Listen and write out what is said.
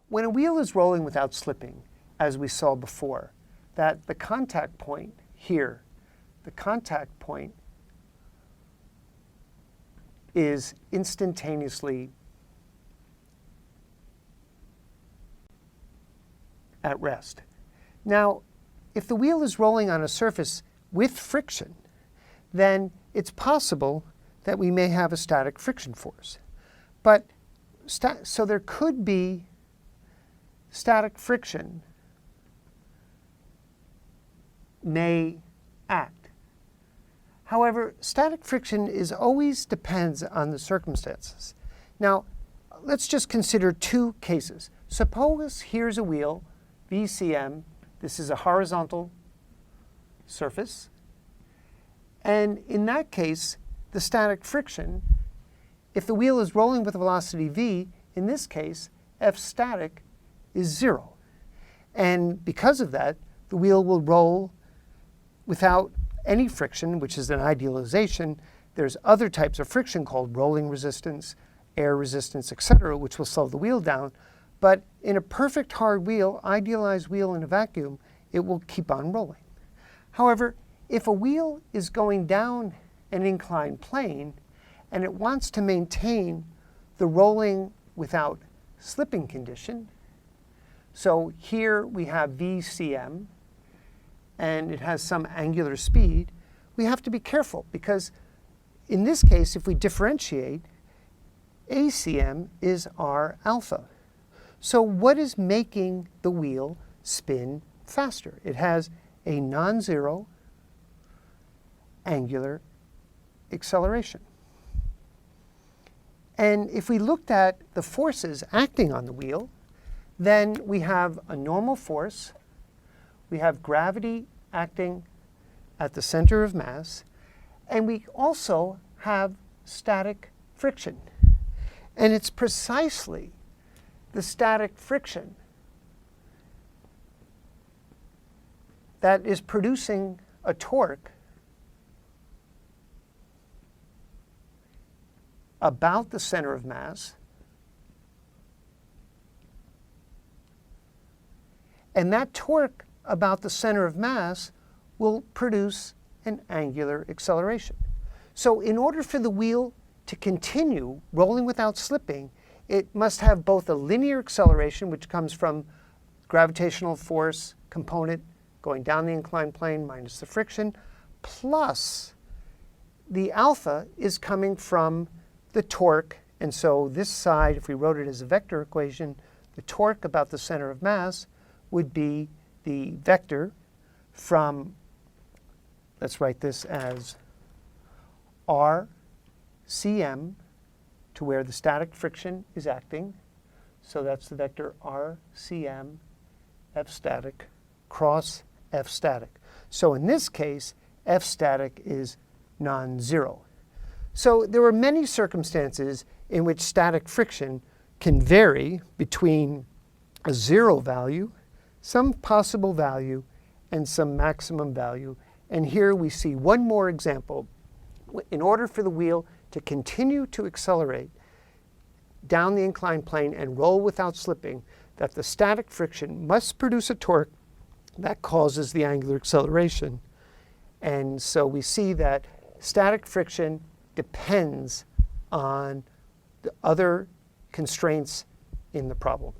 when a wheel is rolling without slipping, as we saw before, that the contact point here, the contact point is instantaneously at rest. Now, if the wheel is rolling on a surface with friction, then it's possible that we may have a static friction force. But so there could be static friction may act. However, static friction always depends on the circumstances. Now, let's just consider two cases. Suppose here's a wheel, VCM. This is a horizontal surface. And in that case, the static friction, if the wheel is rolling with a velocity v, in this case, F static is 0. And because of that, the wheel will roll without any friction, which is an idealization. There's other types of friction called rolling resistance, air resistance, etc., which will slow the wheel down. But in a perfect hard wheel, idealized wheel in a vacuum, it will keep on rolling. However, if a wheel is going down an inclined plane and it wants to maintain the rolling without slipping condition, so here we have VCM, and it has some angular speed, we have to be careful because in this case, if we differentiate, ACM is R alpha. So what is making the wheel spin faster? It has a non-zero angular acceleration. And if we looked at the forces acting on the wheel, then we have a normal force, we have gravity acting at the center of mass, and we also have static friction. And it's precisely the static friction that is producing a torque about the center of mass, and that torque about the center of mass will produce an angular acceleration. So in order for the wheel to continue rolling without slipping, it must have both a linear acceleration, which comes from gravitational force component going down the inclined plane minus the friction, plus the alpha is coming from the torque. And so this side, if we wrote it as a vector equation, the torque about the center of mass would be the vector from, let's write this as RCM to where the static friction is acting. So that's the vector RCM F static cross F static. So in this case, F static is non-zero. So there are many circumstances in which static friction can vary between a 0 value, some possible value, and some maximum value. And here we see one more example. In order for the wheel to continue to accelerate down the inclined plane and roll without slipping, that the static friction must produce a torque that causes the angular acceleration. And so we see that static friction depends on the other constraints in the problem.